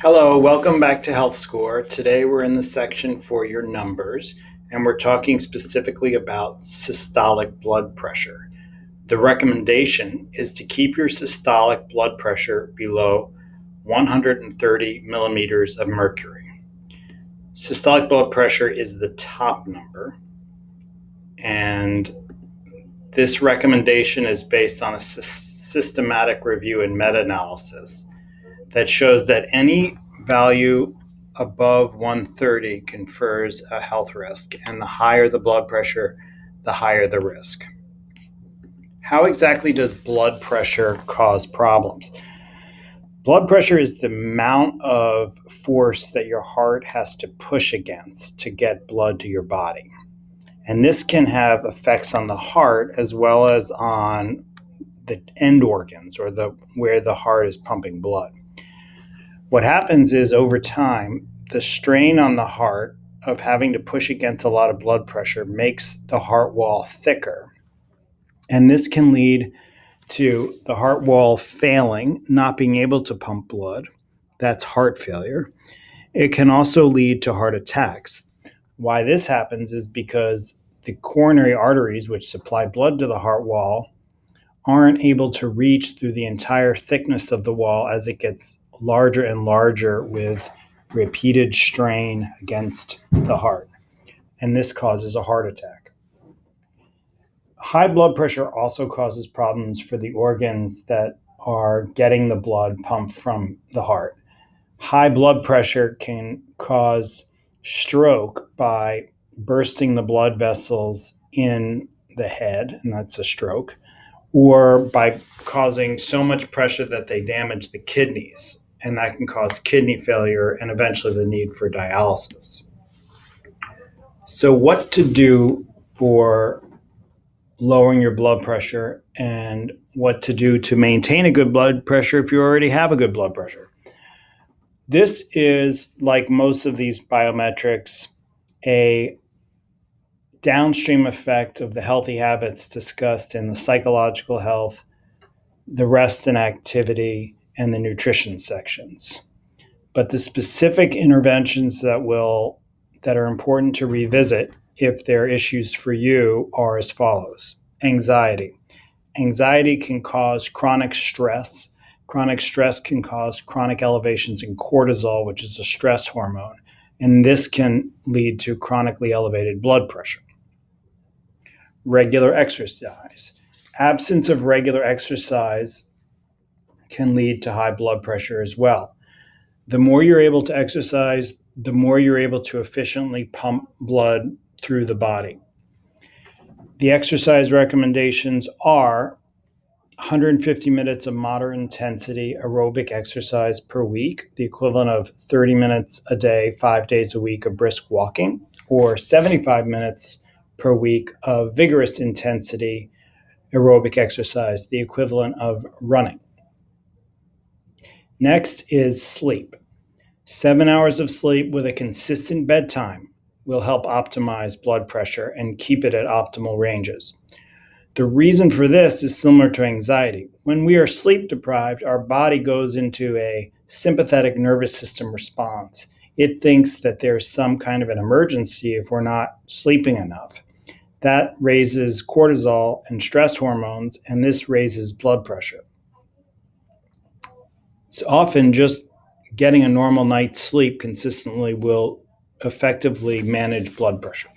Hello, welcome back to Health Score. Today we're in the section for your numbers, and we're talking specifically about systolic blood pressure. The recommendation is to keep your systolic blood pressure below 130 millimeters of mercury. Systolic blood pressure is the top number, and this recommendation is based on a systematic review and meta analysis that shows that any value above 130 confers a health risk, and the higher the blood pressure, the higher the risk. How exactly does blood pressure cause problems? Blood pressure is the amount of force that your heart has to push against to get blood to your body. And this can have effects on the heart as well as on the end organs or where the heart is pumping blood. What happens is over time, the strain on the heart of having to push against a lot of blood pressure makes the heart wall thicker. And this can lead to the heart wall failing, not being able to pump blood. That's heart failure. It can also lead to heart attacks. Why this happens is because the coronary arteries, which supply blood to the heart wall, aren't able to reach through the entire thickness of the wall as it gets larger and larger with repeated strain against the heart. And this causes a heart attack. High blood pressure also causes problems for the organs that are getting the blood pumped from the heart. High blood pressure can cause stroke by bursting the blood vessels in the head, and that's a stroke, or by causing so much pressure that they damage the kidneys, and that can cause kidney failure and eventually the need for dialysis. So, what to do for lowering your blood pressure and what to do to maintain a good blood pressure if you already have a good blood pressure? This is, like most of these biometrics, a downstream effect of the healthy habits discussed in the psychological health, the rest and activity, and the nutrition sections. But the specific interventions that are important to revisit if they're issues for you are as follows. Anxiety. Anxiety can cause chronic stress. Chronic stress can cause chronic elevations in cortisol, which is a stress hormone, and this can lead to chronically elevated blood pressure. Regular exercise. Absence of regular exercise can lead to high blood pressure as well. The more you're able to exercise, the more you're able to efficiently pump blood through the body. The exercise recommendations are 150 minutes of moderate intensity aerobic exercise per week, the equivalent of 30 minutes a day, 5 days a week of brisk walking, or 75 minutes per week of vigorous intensity aerobic exercise, the equivalent of running. Next is sleep. 7 hours of sleep with a consistent bedtime will help optimize blood pressure and keep it at optimal ranges. The reason for this is similar to anxiety. When we are sleep deprived, our body goes into a sympathetic nervous system response. It thinks that there's some kind of an emergency if we're not sleeping enough. That raises cortisol and stress hormones, and this raises blood pressure. It's often just getting a normal night's sleep consistently will effectively manage blood pressure.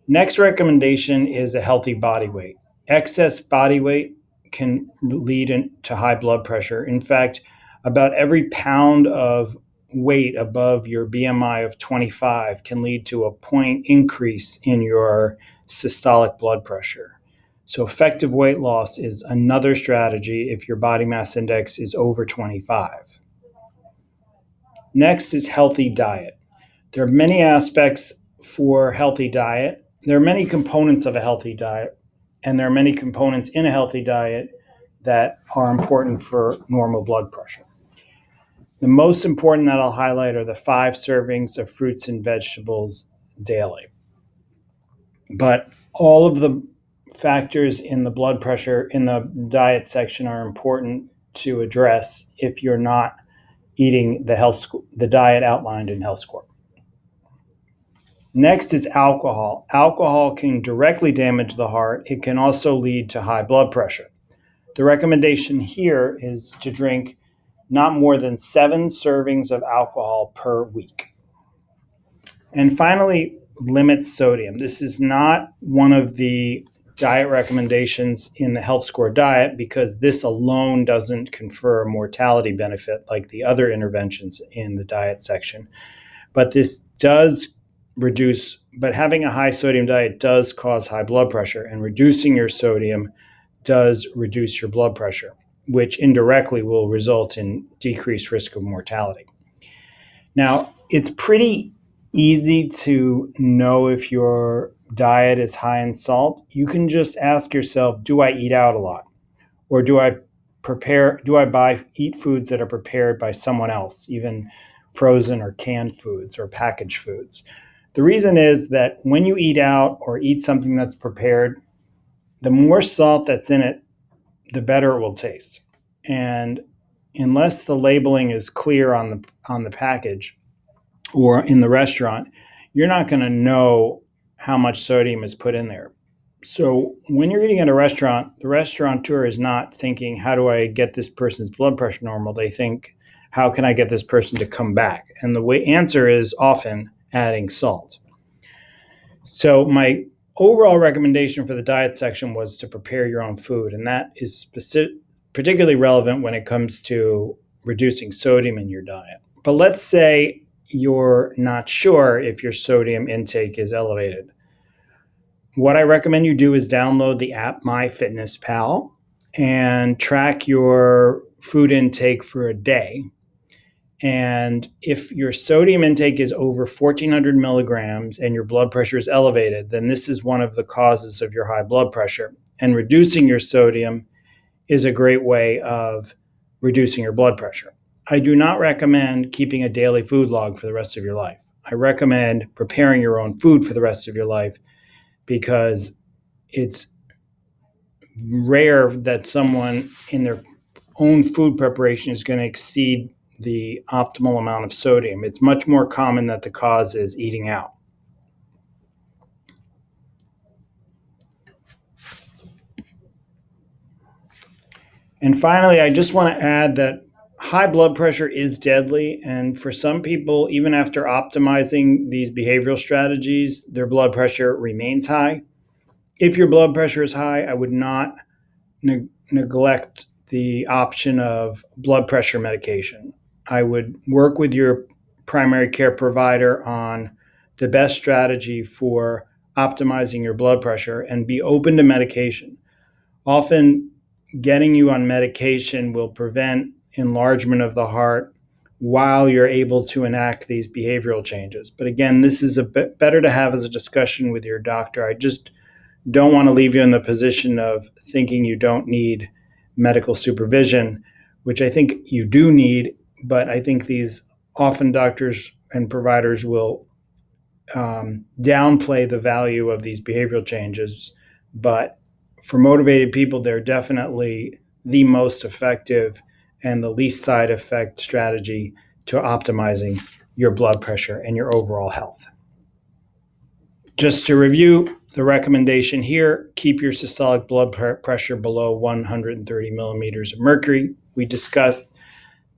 Next recommendation is a healthy body weight. Excess body weight can lead to high blood pressure. In fact, about every pound of weight above your BMI of 25 can lead to a point increase in your systolic blood pressure. So effective weight loss is another strategy if your body mass index is over 25. Next is healthy diet. There are many aspects for healthy diet. There are many components of a healthy diet, and there are many components in a healthy diet that are important for normal blood pressure. The most important that I'll highlight are the 5 servings of fruits and vegetables daily. But all of the factors in the blood pressure in the diet section are important to address if you're not eating the diet outlined in Health Score. Next is alcohol. Alcohol can directly damage the heart. It can also lead to high blood pressure. The recommendation here is to drink not more than 7 servings of alcohol per week. And finally, limit sodium. This is not one of the diet recommendations in the Health Score diet because this alone doesn't confer a mortality benefit like the other interventions in the diet section. But this does but having a high sodium diet does cause high blood pressure, and reducing your sodium does reduce your blood pressure, which indirectly will result in decreased risk of mortality. Now, it's pretty easy to know if your diet is high in salt. You can just ask yourself, do I eat out a lot? Or do I eat foods that are prepared by someone else, even frozen or canned foods or packaged foods? The reason is that when you eat out or eat something that's prepared, the more salt that's in it, the better it will taste. And unless the labeling is clear on the package or in the restaurant, you're not going to know how much sodium is put in there. So when you're eating at a restaurant, the restaurateur is not thinking, how do I get this person's blood pressure normal? They think, how can I get this person to come back? And the answer is often adding salt. So my overall recommendation for the diet section was to prepare your own food, and that is particularly relevant when it comes to reducing sodium in your diet. But let's say you're not sure if your sodium intake is elevated. What I recommend you do is download the app MyFitnessPal and track your food intake for a day. And if your sodium intake is over 1,400 milligrams and your blood pressure is elevated, then this is one of the causes of your high blood pressure. And reducing your sodium is a great way of reducing your blood pressure. I do not recommend keeping a daily food log for the rest of your life. I recommend preparing your own food for the rest of your life because it's rare that someone in their own food preparation is going to exceed the optimal amount of sodium. It's much more common that the cause is eating out. And finally, I just want to add that high blood pressure is deadly. And for some people, even after optimizing these behavioral strategies, their blood pressure remains high. If your blood pressure is high, I would not neglect the option of blood pressure medication. I would work with your primary care provider on the best strategy for optimizing your blood pressure and be open to medication. Often, getting you on medication will prevent enlargement of the heart while you're able to enact these behavioral changes. But again, this is a bit better to have as a discussion with your doctor. I just don't want to leave you in the position of thinking you don't need medical supervision, which I think you do need, but I think these often doctors and providers will downplay the value of these behavioral changes. But for motivated people, they're definitely the most effective and the least side effect strategy to optimizing your blood pressure and your overall health. Just to review, the recommendation here, keep your systolic blood pressure below 130 millimeters of mercury. We discussed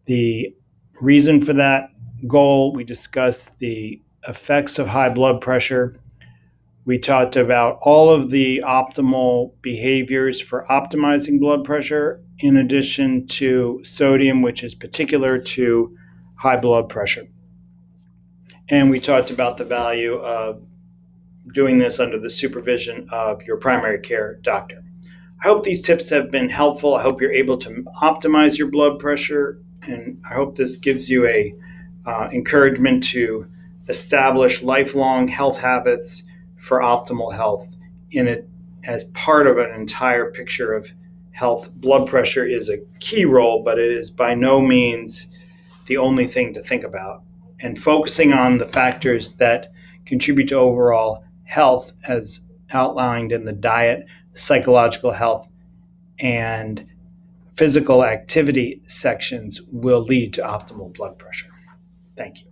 the reason for that goal. We discussed the effects of high blood pressure. We talked about all of the optimal behaviors for optimizing blood pressure, in addition to sodium, which is particular to high blood pressure. And we talked about the value of doing this under the supervision of your primary care doctor. I hope these tips have been helpful. I hope you're able to optimize your blood pressure, and I hope this gives you a encouragement to establish lifelong health habits for optimal health in it as part of an entire picture of health. Blood pressure is a key role, but it is by no means the only thing to think about. And focusing on the factors that contribute to overall health as outlined in the diet, psychological health, and physical activity sections will lead to optimal blood pressure. Thank you.